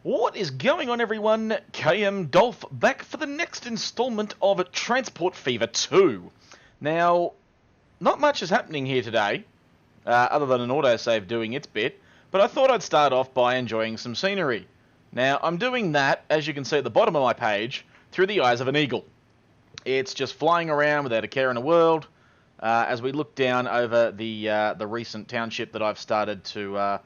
What is going on, everyone? KMDolph back for the next installment of Transport Fever 2. Now, not much is happening here today, other than an autosave doing its bit, but I thought I'd start off by enjoying some scenery. Now, I'm doing that, as you can see at the bottom of my page, through the eyes of an eagle. It's just flying around without a care in the world, as we look down over the recent township that I've started to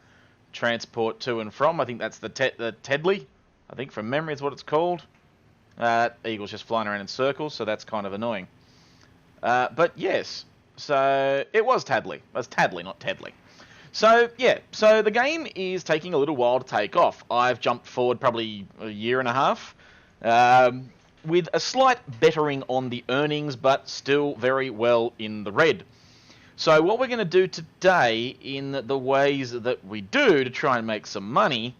transport to and from. I think that's the Tedley. I think from memory is what it's called. That eagle's just flying around in circles, so that's kind of annoying. But yes, so it was Tadley. It was Tadley, not Tedley. So yeah, so the game is taking a little while to take off. I've jumped forward probably a year and a half, with a slight bettering on the earnings, but still very well in the red. So what we're going to do today, in the ways that we do to try and make some money,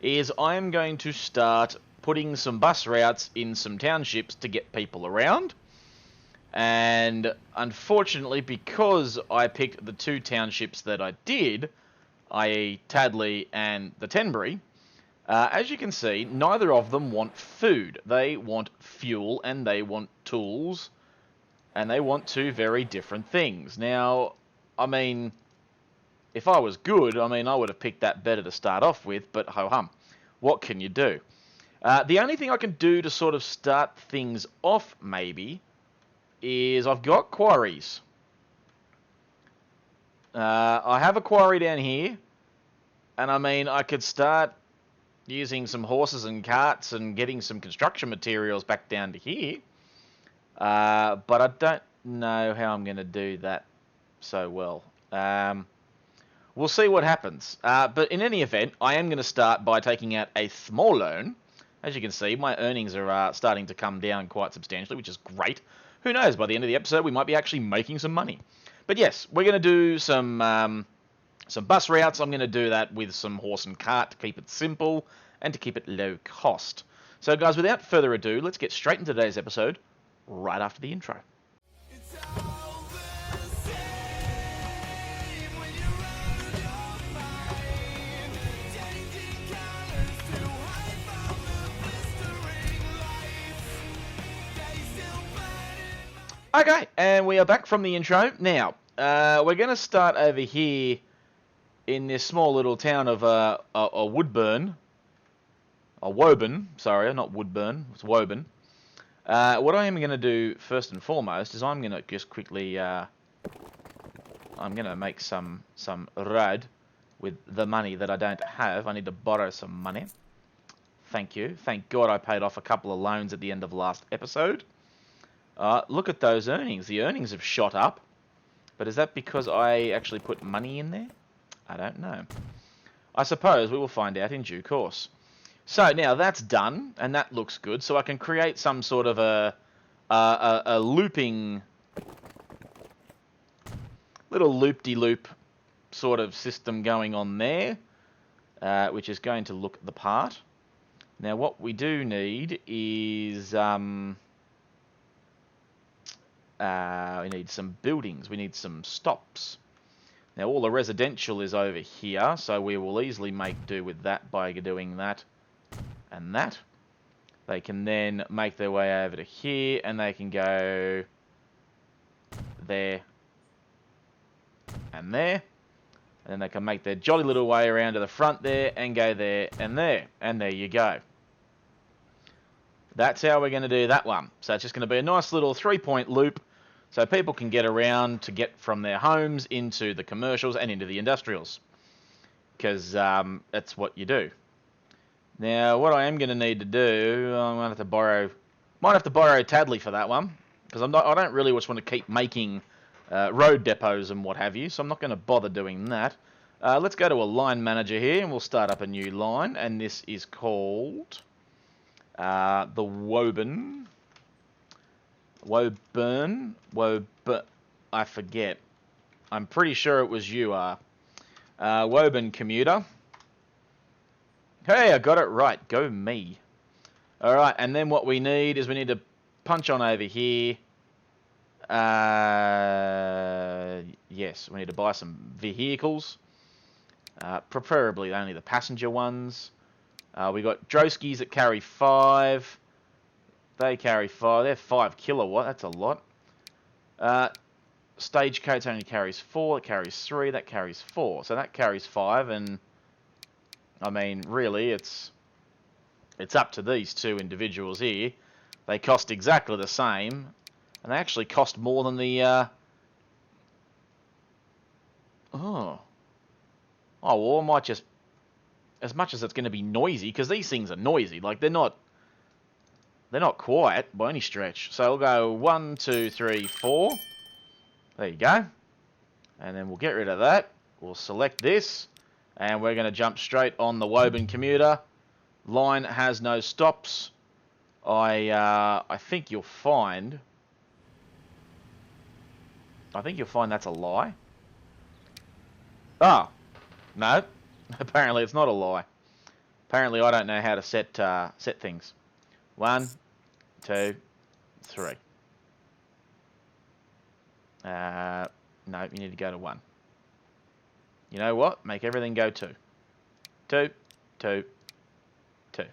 is I'm going to start putting some bus routes in some townships to get people around. And unfortunately, because I picked the two townships that I did, i.e. Tadley and the Tenbury, as you can see, neither of them want food. They want fuel and they want tools. And they want two very different things. Now, I mean, if I was good, I would have picked that better to start off with, but ho-hum. What can you do? The only thing I can do to sort of start things off, maybe, is I've got quarries. I have a quarry down here, and I could start using some horses and carts and getting some construction materials back down to here. But I don't know how I'm going to do that so well. We'll see what happens. But in any event, I am going to start by taking out a small loan. As you can see, my earnings are starting to come down quite substantially, which is great. Who knows, by the end of the episode, we might be actually making some money. But yes, we're going to do some bus routes. I'm going to do that with some horse and cart to keep it simple and to keep it low cost. So guys, without further ado, let's get straight into today's episode right after the intro. Okay, and we are back from the intro. Now, we're going to start over here in this small little town of Woburn. Woburn, sorry, not Woodburn, it's Woburn. What I am going to do first and foremost is I'm going to just quickly, I'm going to make some road with the money that I don't have. I need to borrow some money. Thank you. Thank God I paid off a couple of loans at the end of last episode. Look at those earnings. The earnings have shot up. But is that because I actually put money in there? I don't know. I suppose we will find out in due course. So now that's done, and that looks good. So I can create some sort of a looping, little loop-de-loop sort of system going on there, which is going to look the part. Now what we do need is we need some buildings. We need some stops. Now all the residential is over here, so we will easily make do with that by doing that and that. They can then make their way over to here, and they can go there and there. And then they can make their jolly little way around to the front there and go there and there. And there you go. That's how we're going to do that one. So it's just going to be a nice little 3-point loop so people can get around to get from their homes into the commercials and into the industrials. Because that's what you do. Now, what I am going to need to do, I'm going to have to borrow, might have to borrow Tadley for that one, because I don't really just want to keep making road depots and what have you, so I'm not going to bother doing that. Let's go to a line manager here, and we'll start up a new line, and this is called the Woburn, I forget. I'm pretty sure it was you, Woburn commuter. Hey, I got it right. Go me. Alright, and then what we need is we need to punch on over here. Yes, we need to buy some vehicles. Preferably only the passenger ones. We got Droskies that carry 5. They carry 5. They're 5 kilowatt. That's a lot. Stagecoach only carries 4. It carries 3. That carries 4. So that carries 5. And I mean, really, it's up to these two individuals here. They cost exactly the same, and they actually cost more than the. Oh, well, I might just, as much as it's going to be noisy, because these things are noisy. Like they're not quiet by any stretch. So we'll go 1, 2, 3, 4. There you go, and then we'll get rid of that. We'll select this, and we're going to jump straight on the Woburn commuter. Line has no stops. I think you'll find. That's a lie. Ah, no. Apparently it's not a lie. Apparently I don't know how to set things. 1, 2, 3. No, you need to go to 1. You know what? Make everything go 2. 2, 2, 2.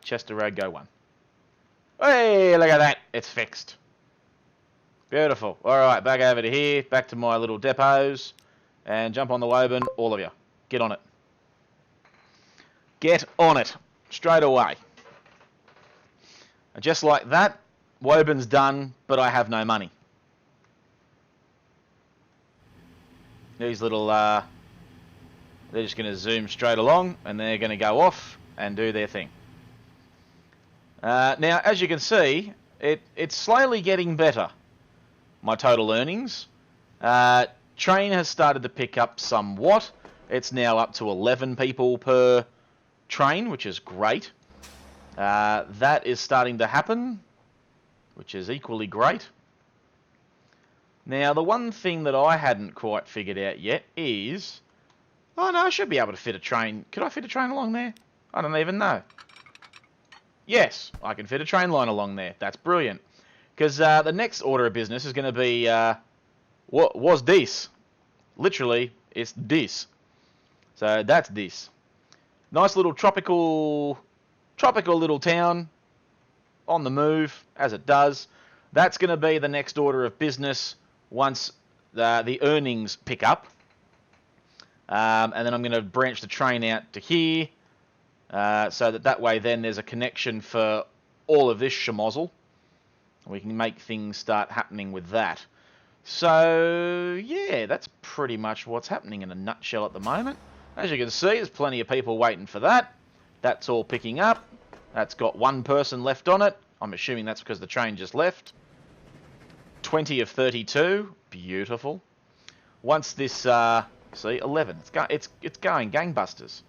Chester Road, go 1. Hey, look at that. It's fixed. Beautiful. Alright, back over to here. Back to my little depots. And jump on the Woburn. All of you. Get on it. Get on it. Straight away. And just like that, Woburn's done, but I have no money. These little, they're just going to zoom straight along, and they're going to go off and do their thing. Now, as you can see, it's slowly getting better, my total earnings. Train has started to pick up somewhat. It's now up to 11 people per train, which is great. That is starting to happen, which is equally great. Now, the one thing that I hadn't quite figured out yet is... Oh, no, I should be able to fit a train. Could I fit a train along there? I don't even know. Yes, I can fit a train line along there. That's brilliant. Because the next order of business is going to be... what was this? Literally, it's this. So that's this. Nice little tropical little town. On the move, as it does. That's going to be the next order of business once the earnings pick up. And then I'm going to branch the train out to here. So that way then there's a connection for all of this schmozzle. We can make things start happening with that. So, yeah, that's pretty much what's happening in a nutshell at the moment. As you can see, there's plenty of people waiting for that. That's all picking up. That's got 1 person left on it. I'm assuming that's because the train just left. 20 of 32. Beautiful. Once this, see, 11. It's going gangbusters.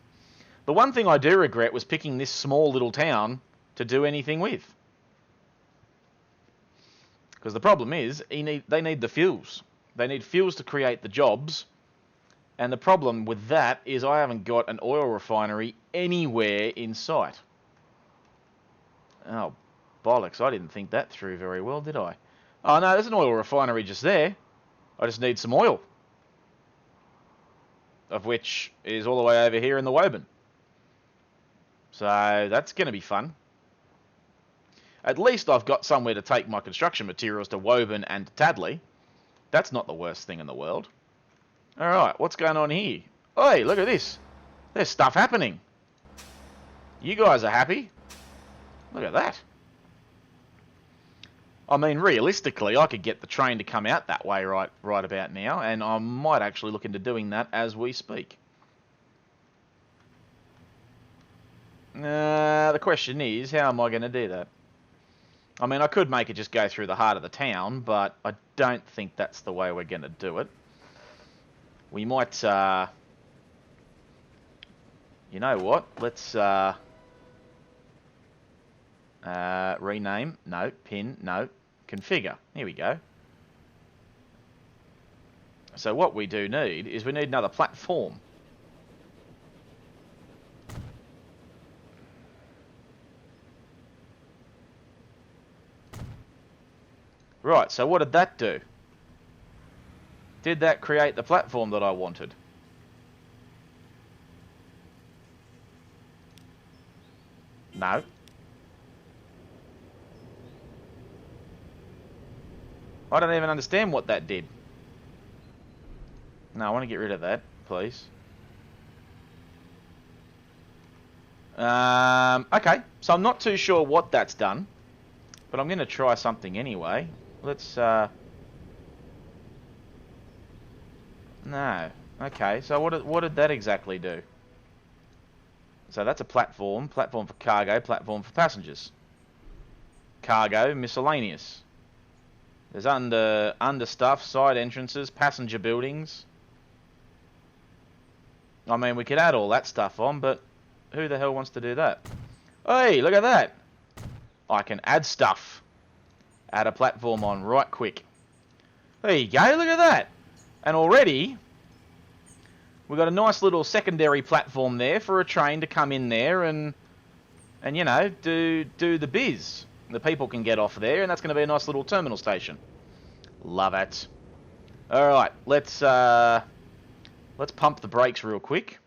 The one thing I do regret was picking this small little town to do anything with. Because the problem is, they need the fuels. They need fuels to create the jobs. And the problem with that is I haven't got an oil refinery anywhere in sight. Oh, bollocks. I didn't think that through very well, did I? Oh, no, there's an oil refinery just there. I just need some oil. Of which is all the way over here in the Woburn. So that's going to be fun. At least I've got somewhere to take my construction materials to Woburn and to Tadley. That's not the worst thing in the world. Alright, what's going on here? Oi, look at this. There's stuff happening. You guys are happy. Look at that. I mean, realistically, I could get the train to come out that way right about now, and I might actually look into doing that as we speak. The question is, how am I going to do that? I mean, I could make it just go through the heart of the town, but I don't think that's the way we're going to do it. We might, you know what? Let's, rename. No. Pin. No. Configure. Here we go. So what we do need is we need another platform. Right, so what did that do? Did that create the platform that I wanted? No. I don't even understand what that did. No, I want to get rid of that, please. Okay, so I'm not too sure what that's done, but I'm going to try something anyway. Let's, No. Okay, so what did that exactly do? So that's a platform for cargo, platform for passengers. Cargo, miscellaneous. There's under stuff, side entrances, passenger buildings. I mean, we could add all that stuff on, but who the hell wants to do that? Hey, look at that. I can add stuff. Add a platform on right quick. There you go, look at that. And already, we've got a nice little secondary platform there for a train to come in there and you know, do the biz. The people can get off there, and that's going to be a nice little terminal station. Love it. Alright, let's pump the brakes real quick.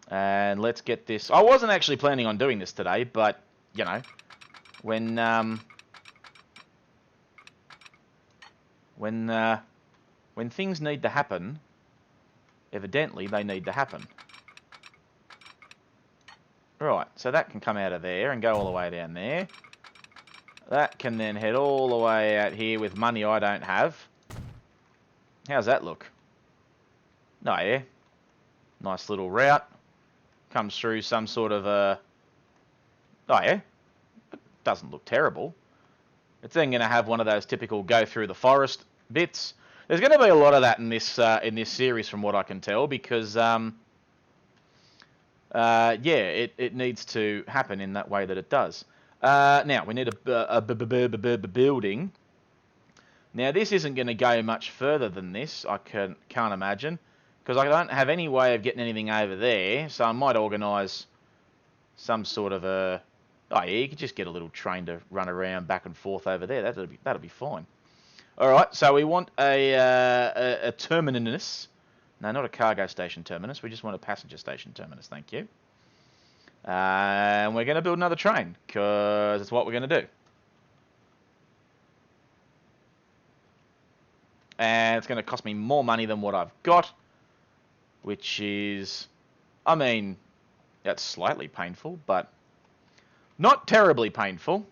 And let's get this... I wasn't actually planning on doing this today, but, you know, when things need to happen, evidently they need to happen. Right, so that can come out of there and go all the way down there. That can then head all the way out here with money I don't have. How's that look? Oh, yeah. Nice little route. Comes through some sort of a... Oh, yeah. It doesn't look terrible. It's then going to have one of those typical go through the forest bits. There's going to be a lot of that in this series from what I can tell, because... yeah, it needs to happen in that way that it does. Now, we need a building. Now, this isn't going to go much further than this, I can't imagine, because I don't have any way of getting anything over there, so I might organise some sort of a... Oh, yeah, you could just get a little train to run around back and forth over there. That'll be fine. All right, so we want a terminus. No, not a cargo station terminus. We just want a passenger station terminus, thank you. And we're going to build another train, because it's what we're going to do. And it's going to cost me more money than what I've got, which is, I mean, that's slightly painful, but not terribly painful.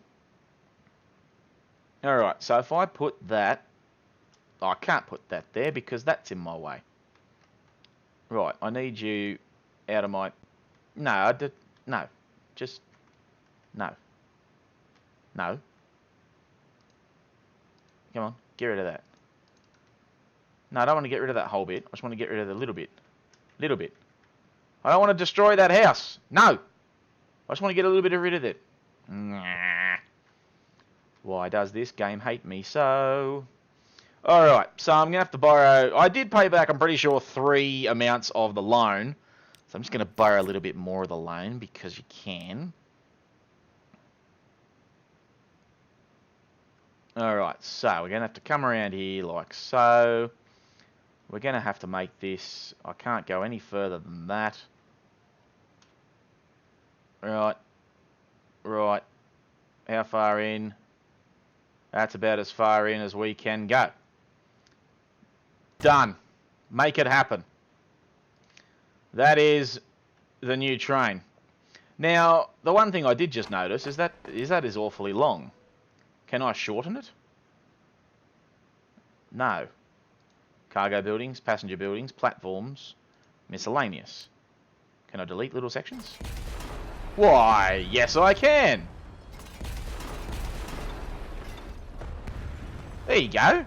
Alright, so if I put that... Oh, I can't put that there because that's in my way. Right, I need you out of my... No, no. Just... No. No. Come on, get rid of that. No, I don't want to get rid of that whole bit. I just want to get rid of the little bit. Little bit. I don't want to destroy that house. No! I just want to get a little bit rid of it. Nah. Why does this game hate me so? Alright, so I'm going to have to borrow... I did pay back, I'm pretty sure, 3 amounts of the loan. So I'm just going to borrow a little bit more of the loan because you can. Alright, so we're going to have to come around here like so. We're going to have to make this... I can't go any further than that. Right. Right. How far in? That's about as far in as we can go. Done. Make it happen. That is the new train. Now, the one thing I did just notice is that is awfully long. Can I shorten it? No. Cargo buildings, passenger buildings, platforms, miscellaneous. Can I delete little sections? Why, yes I can. There you go.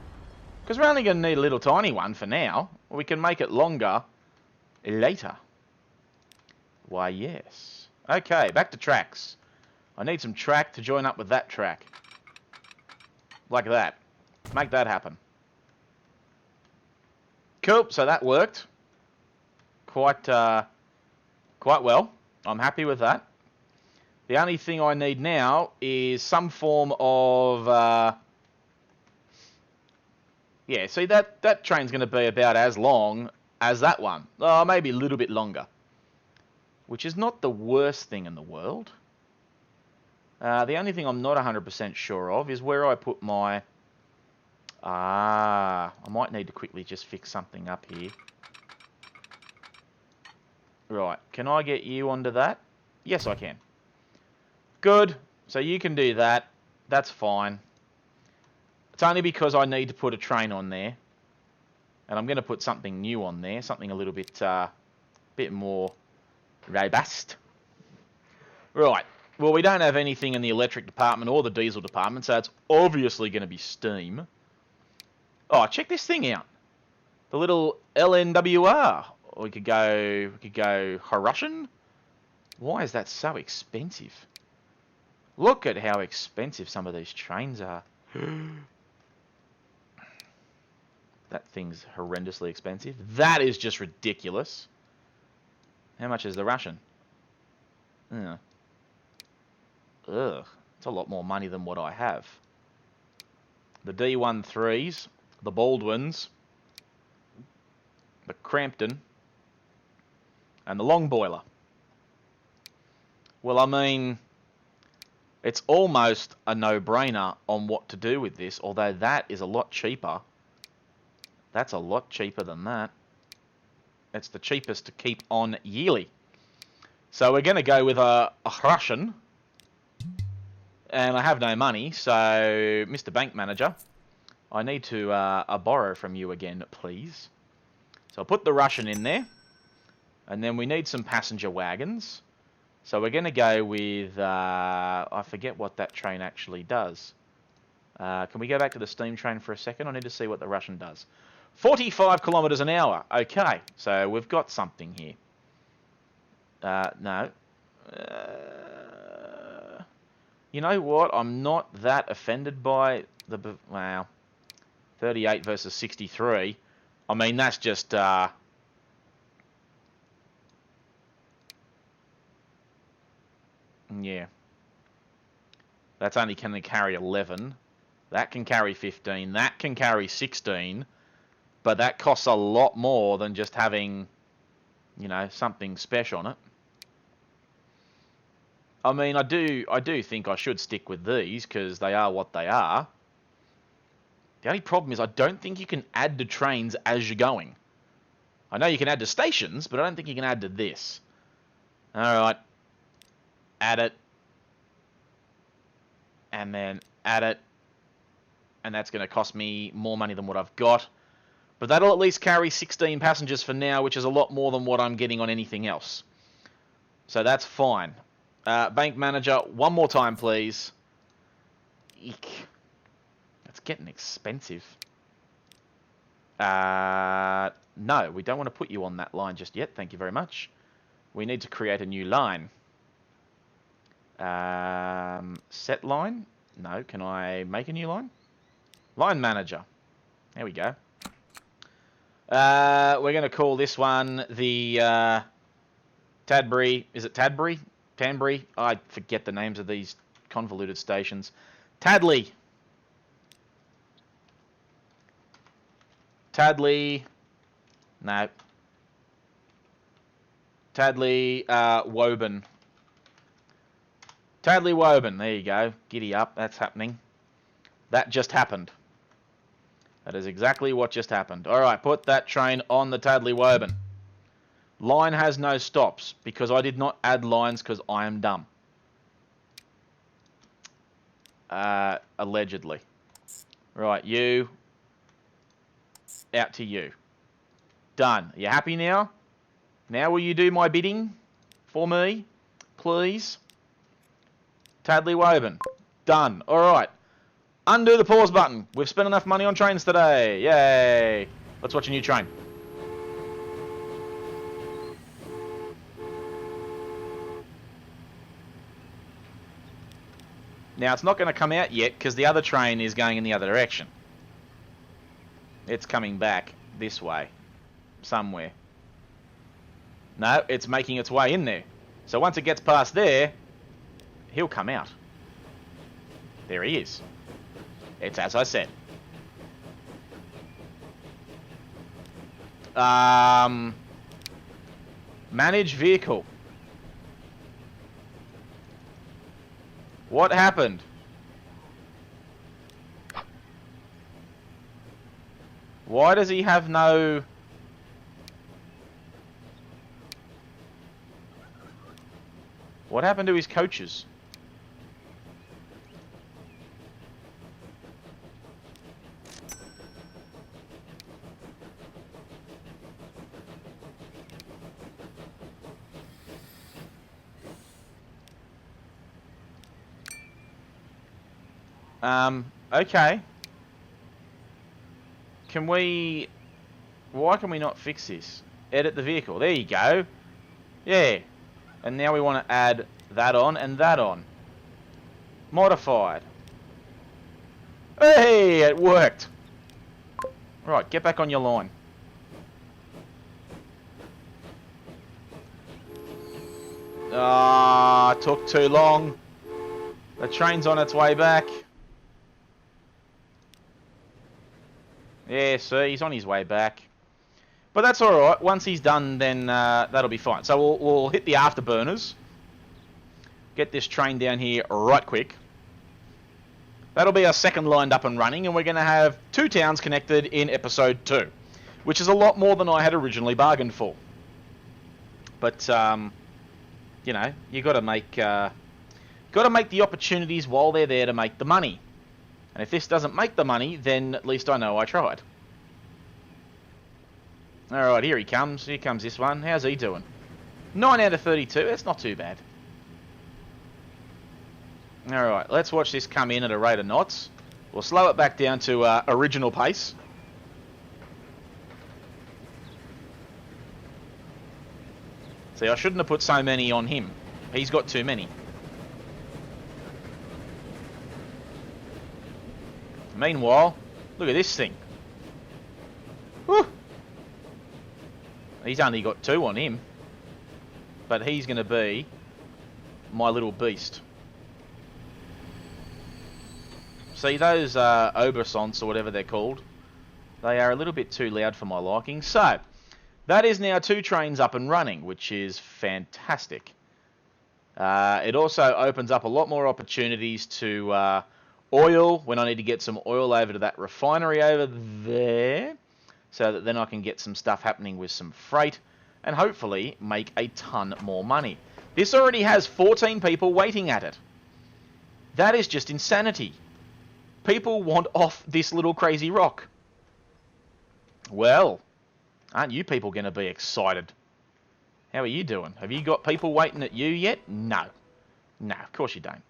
Because we're only going to need a little tiny one for now. We can make it longer later. Why, yes. Okay, back to tracks. I need some track to join up with that track. Like that. Make that happen. Cool, so that worked. Quite well. I'm happy with that. The only thing I need now is some form of... yeah, see, that train's going to be about as long as that one. Oh, maybe a little bit longer. Which is not the worst thing in the world. The only thing I'm not 100% sure of is where I put my... I might need to quickly just fix something up here. Right, can I get you onto that? Yes, I can. Good, so you can do that. That's fine. It's only because I need to put a train on there. And I'm going to put something new on there, something a little bit more robust. Right, well, we don't have anything in the electric department or the diesel department, so it's obviously going to be steam. Oh, check this thing out. The little LNWR. We could go Russian. Why is that so expensive? Look at how expensive some of these trains are. That thing's horrendously expensive. That is just ridiculous. How much is the Russian? Ugh. It's a lot more money than what I have. The D13s, the Baldwins, the Crampton, and the Long Boiler. Well, I mean, it's almost a no-brainer on what to do with this, although that is a lot cheaper. That's a lot cheaper than that. It's the cheapest to keep on yearly. So we're going to go with a Russian. And I have no money, so Mr. Bank Manager, I need to borrow from you again, please. So I'll put the Russian in there. And then we need some passenger wagons. So we're going to go with, I forget what that train actually does. Can we go back to the steam train for a second? I need to see what the Russian does. 45 kilometres an hour. Okay, so we've got something here. No. You know what? I'm not that offended by the... Wow. 38 versus 63. I mean, that's just... Yeah. That's only can carry 11. That can carry 15. That can carry 16. But that costs a lot more than just having, you know, something special on it. I mean, I do think I should stick with these because they are what they are. The only problem is I don't think you can add to trains as you're going. I know you can add to stations, but I don't think you can add to this. Alright. Add it. And then add it. And that's going to cost me more money than what I've got. But that'll at least carry 16 passengers for now, which is a lot more than what I'm getting on anything else. So that's fine. Bank Manager, one more time, please. Eek. That's getting expensive. No, we don't want to put you on that line just yet. Thank you very much. We need to create a new line. Set line? No, can I make a new line? Line Manager. There we go. We're going to call this one the Tadbury. Is it Tadbury? Tanbury? I forget the names of these convoluted stations. Tadley. Tadley. No. Tadley Woburn. Tadley Woburn. There you go. Giddy up. That's happening. That just happened. That is exactly what just happened. Alright, put that train on the Tadley Woburn. Line has no stops because I did not add lines because I am dumb. Allegedly. Right, you. Out to you. Done. Are you happy now? Now will you do my bidding for me? Please? Tadley Woburn. Done. Alright. Undo the pause button. We've spent enough money on trains today. Yay. Let's watch a new train. Now, it's not going to come out yet because the other train is going in the other direction. It's coming back this way. Somewhere. No, it's making its way in there. So once it gets past there, he'll come out. There he is. It's as I said. Manage vehicle. What happened? Why does he have no... What happened to his coaches? Okay. Can we... Why can we not fix this? Edit the vehicle. There you go. Yeah. And now we want to add that on and that on. Modified. Hey, it worked. Right, get back on your line. Ah, took too long. The train's on its way back. Yeah, see, he's on his way back. But that's alright. Once he's done, then that'll be fine. So we'll hit the afterburners. Get this train down here right quick. That'll be our second lined up and running, and we're going to have 2 towns connected in episode 2, which is a lot more than I had originally bargained for. But you know, you got to make the opportunities while they're there to make the money. And if this doesn't make the money, then at least I know I tried. Alright, here he comes. Here comes this one. How's he doing? 9 out of 32. That's not too bad. Alright, let's watch this come in at a rate of knots. We'll slow it back down to original pace. See, I shouldn't have put so many on him. He's got too many. Meanwhile, look at this thing. Whew. He's only got 2 on him. But he's going to be my little beast. See, those Obersons, or whatever they're called, they are a little bit too loud for my liking. So, that is now 2 trains up and running, which is fantastic. It also opens up a lot more opportunities to oil, when I need to get some oil over to that refinery over there, so that then I can get some stuff happening with some freight, and hopefully make a ton more money. This already has 14 people waiting at it. That is just insanity. People want off this little crazy rock. Well, aren't you people going to be excited? How are you doing? Have you got people waiting at you yet? No. No, of course you don't.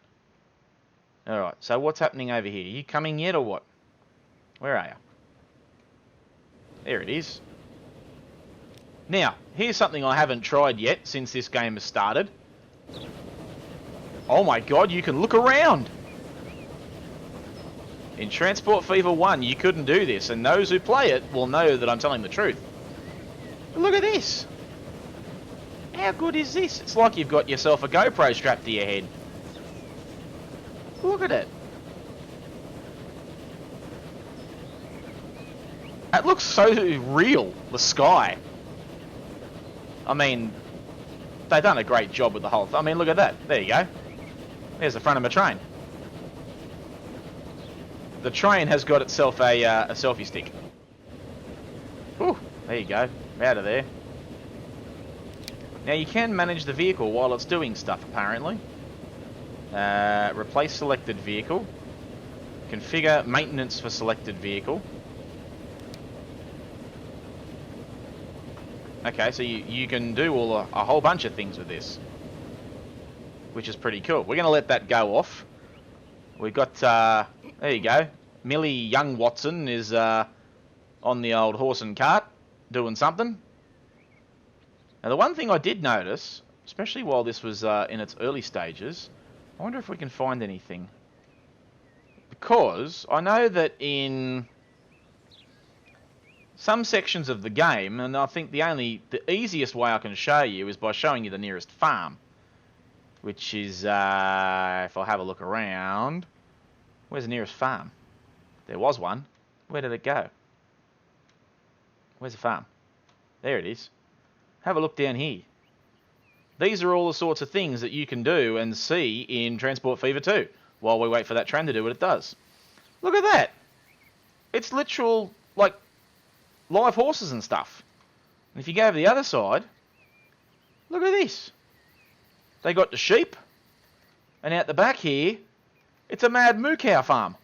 Alright, so what's happening over here? Are you coming yet or what? Where are you? There it is. Now, here's something I haven't tried yet since this game has started. Oh my god, you can look around! In Transport Fever 1, you couldn't do this, and those who play it will know that I'm telling the truth. But look at this! How good is this? It's like you've got yourself a GoPro strapped to your head. Look at it. It looks so real, the sky. I mean, they've done a great job with the whole thing. I mean, look at that. There you go. There's the front of my train. The train has got itself a selfie stick. Whew, there you go. Out of there. Now, you can manage the vehicle while it's doing stuff, apparently. Replace selected vehicle. Configure maintenance for selected vehicle. Okay, so you can do a whole bunch of things with this, which is pretty cool. We're going to let that go off. We've got, there you go. Millie Young Watson is on the old horse and cart doing something. Now, the one thing I did notice, especially while this was in its early stages, I wonder if we can find anything. Because I know that in some sections of the game, and I think the easiest way I can show you is by showing you the nearest farm. Which is, if I have a look around, where's the nearest farm? There was one. Where did it go? Where's the farm? There it is. Have a look down here. These are all the sorts of things that you can do and see in Transport Fever 2 while we wait for that train to do what it does. Look at that. It's literal, like, live horses and stuff. And if you go over the other side, look at this. They got the sheep. And out the back here, it's a mad moo cow farm.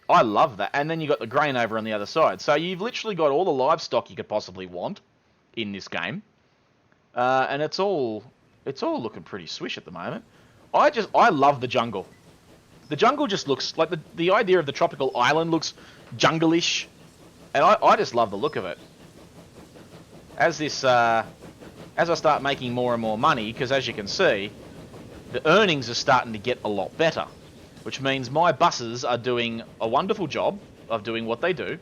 I love that. And then you got the grain over on the other side. So you've literally got all the livestock you could possibly want in this game. And it's all looking pretty swish at the moment. I love the jungle. The jungle just looks like the idea of the tropical island looks jungle-ish. And I just love the look of it. As I start making more and more money, because as you can see, the earnings are starting to get a lot better. Which means my buses are doing a wonderful job of doing what they do.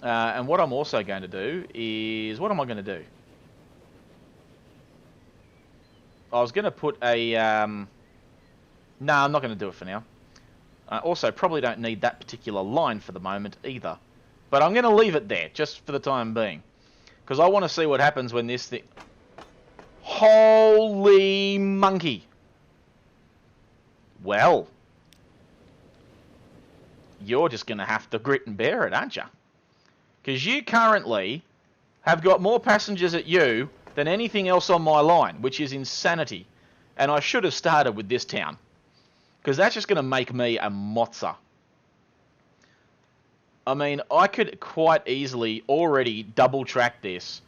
And what I'm also going to do is... What am I going to do? I was going to put a... No, I'm not going to do it for now. Also, probably don't need that particular line for the moment either. But I'm going to leave it there, just for the time being. Because I want to see what happens when this thing... Holy monkey! Well, you're just going to have to grit and bear it, aren't you? Because you currently have got more passengers at you than anything else on my line, which is insanity. And I should have started with this town. Because that's just going to make me a mozza. I mean, I could quite easily already double track this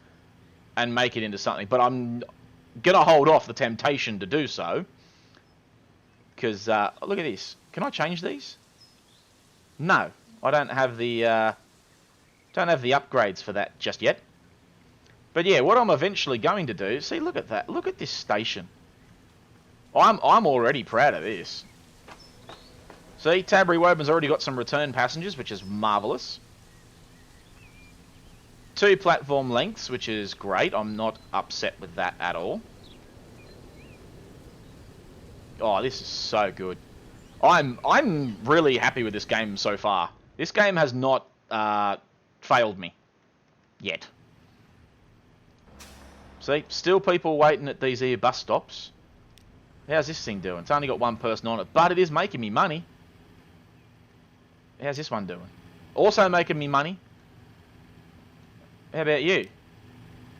and make it into something. But I'm going to hold off the temptation to do so. Because, look at this. Can I change these? No. I don't have the upgrades for that just yet. But yeah, what I'm eventually going to do... See, look at that. Look at this station. I'm already proud of this. See, Tabry Woburn's already got some return passengers, which is marvellous. 2 platform lengths, which is great. I'm not upset with that at all. Oh, this is so good. I'm really happy with this game so far. This game has not failed me yet. See, still people waiting at these here bus stops. How's this thing doing? It's only got one person on it, but it is making me money. How's this one doing? Also making me money. How about you?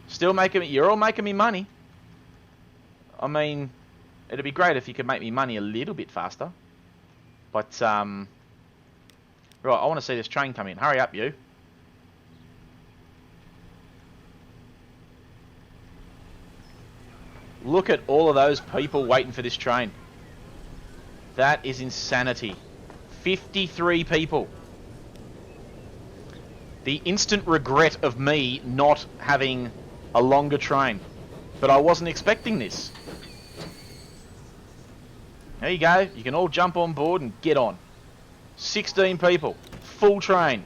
Still making me... You're all making me money. I mean... It'd be great if you could make me money a little bit faster. But, right, I want to see this train come in. Hurry up, you. Look at all of those people waiting for this train. That is insanity. 53 people. The instant regret of me not having a longer train. But I wasn't expecting this. There you go. You can all jump on board and get on. 16 people. Full train.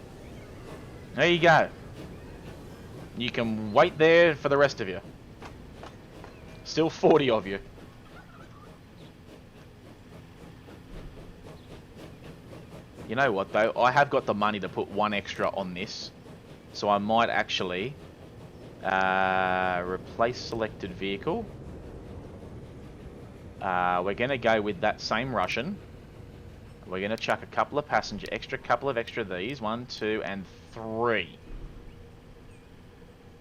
There you go. You can wait there for the rest of you. Still 40 of you. You know what though? I have got the money to put one extra on this. So I might actually replace selected vehicle. We're going to go with that same Russian. We're going to chuck a couple of passenger, couple of extra these. 1, 2, and 3.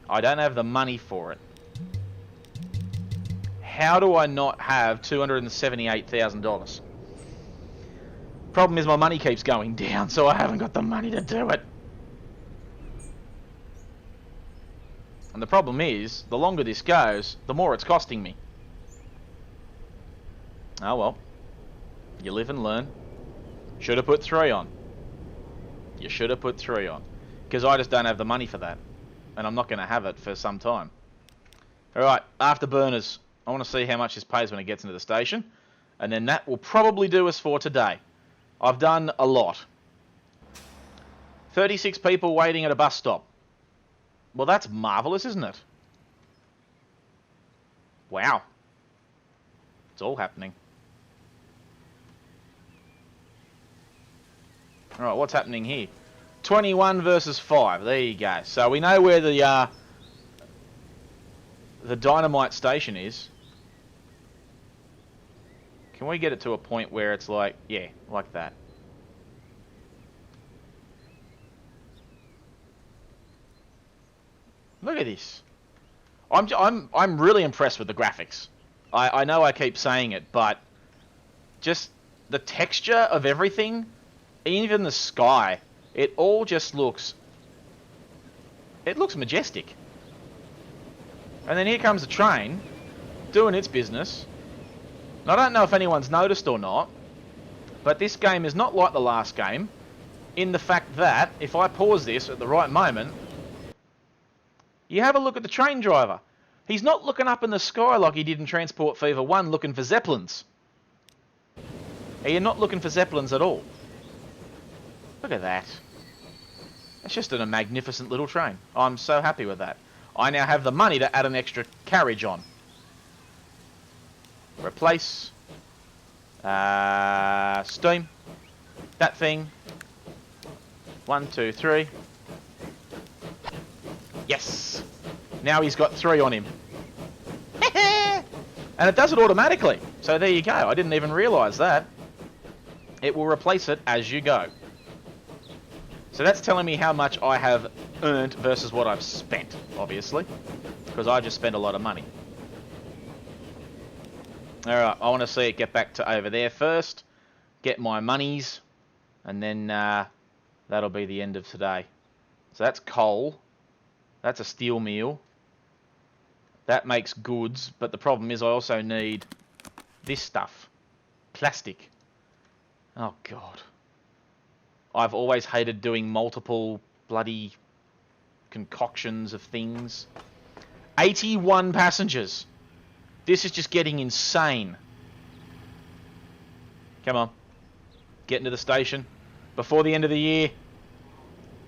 I don't have the money for it. How do I not have $278,000? Problem is my money keeps going down, so I haven't got the money to do it. And the problem is, the longer this goes, the more it's costing me. Oh well. You live and learn. Should have put 3 on. You should have put 3 on. Because I just don't have the money for that. And I'm not going to have it for some time. Alright, afterburners. I want to see how much this pays when it gets into the station. And then that will probably do us for today. I've done a lot. 36 people waiting at a bus stop. Well, that's marvellous, isn't it? Wow. It's all happening. Alright, what's happening here? 21 versus 5. There you go. So we know where the the dynamite station is. Can we get it to a point where it's like, yeah, like that? Look at this. I'm really impressed with the graphics. I know I keep saying it, but just the texture of everything, even the sky, it all just looks... It looks majestic. And then here comes the train, doing its business. And I don't know if anyone's noticed or not, but this game is not like the last game, in the fact that, if I pause this at the right moment, you have a look at the train driver. He's not looking up in the sky like he did in Transport Fever 1 looking for Zeppelins. You're not looking for Zeppelins at all. Look at that. That's just a magnificent little train. I'm so happy with that. I now have the money to add an extra carriage on. Replace. Steam. That thing. 1, 2, 3. Yes! Now he's got 3 on him. And it does it automatically. So there you go. I didn't even realise that. It will replace it as you go. So that's telling me how much I have earned versus what I've spent, obviously. Because I just spent a lot of money. Alright, I want to see it get back to over there first. Get my monies. And then that'll be the end of today. So that's coal. That's a steel meal. That makes goods, but the problem is I also need this stuff. Plastic. Oh, God. I've always hated doing multiple bloody concoctions of things. 81 passengers. This is just getting insane. Come on. Get into the station. Before the end of the year.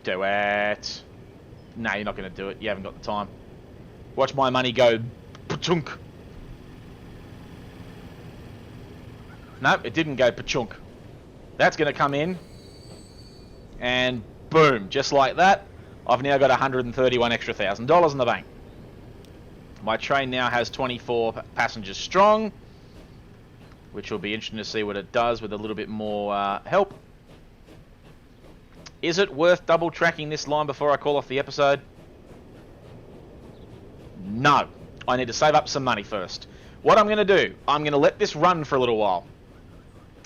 Do it. No, you're not going to do it. You haven't got the time. Watch my money go pa-chunk. Nope, it didn't go pa-chunk. That's going to come in. And boom, just like that, I've now got $131 extra $1,000 in the bank. My train now has 24 passengers strong, which will be interesting to see what it does with a little bit more help. Is it worth double tracking this line before I call off the episode? No. I need to save up some money first. What I'm going to do, I'm going to let this run for a little while.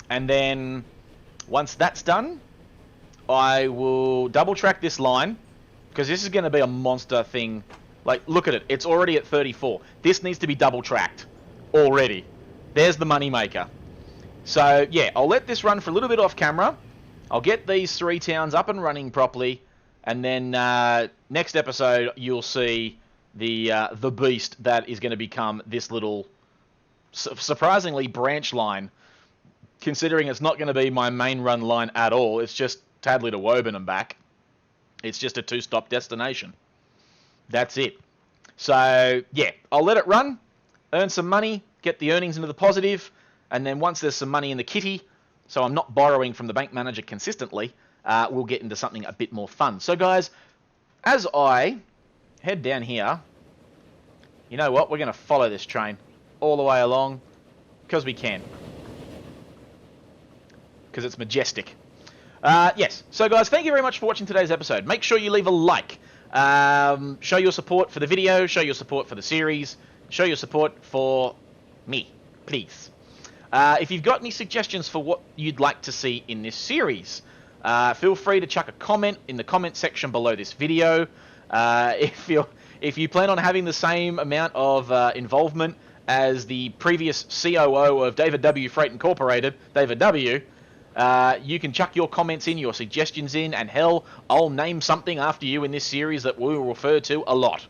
And then, once that's done, I will double track this line. Because this is going to be a monster thing. Like, look at it. It's already at 34. This needs to be double tracked. Already. There's the money maker. So, yeah, I'll let this run for a little bit off camera. I'll get these 3 towns up and running properly. And then, next episode, you'll see the beast that is going to become this little, surprisingly, branch line. Considering it's not going to be my main run line at all. It's just Tadley to Woburn and back. It's just a 2-stop destination. That's it. So, yeah, I'll let it run, earn some money, get the earnings into the positive, and then once there's some money in the kitty, so I'm not borrowing from the bank manager consistently, we'll get into something a bit more fun. So, guys, as I head down here, you know what? We're going to follow this train all the way along, because we can. Because it's majestic. Yes. So, guys, thank you very much for watching today's episode. Make sure you leave a like. Show your support for the video. Show your support for the series. Show your support for me, please. If you've got any suggestions for what you'd like to see in this series, feel free to chuck a comment in the comment section below this video. If you plan on having the same amount of involvement as the previous COO of David W. Freight Incorporated, David W., you can chuck your comments in, your suggestions in, and hell, I'll name something after you in this series that we'll refer to a lot.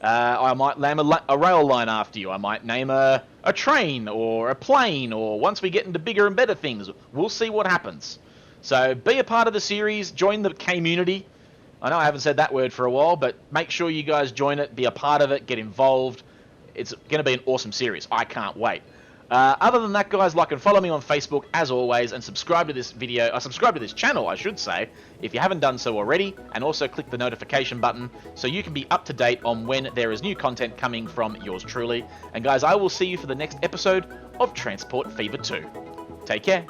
I might name a rail line after you. I might name a train or a plane, or once we get into bigger and better things, we'll see what happens. So be a part of the series, join the community. I know I haven't said that word for a while, but make sure you guys join it, be a part of it, get involved. It's going to be an awesome series. I can't wait. Other than that, guys, like and follow me on Facebook as always, and subscribe to this video, subscribe to this channel, I should say, if you haven't done so already, and also click the notification button so you can be up to date on when there is new content coming from yours truly. And guys, I will see you for the next episode of Transport Fever 2. Take care.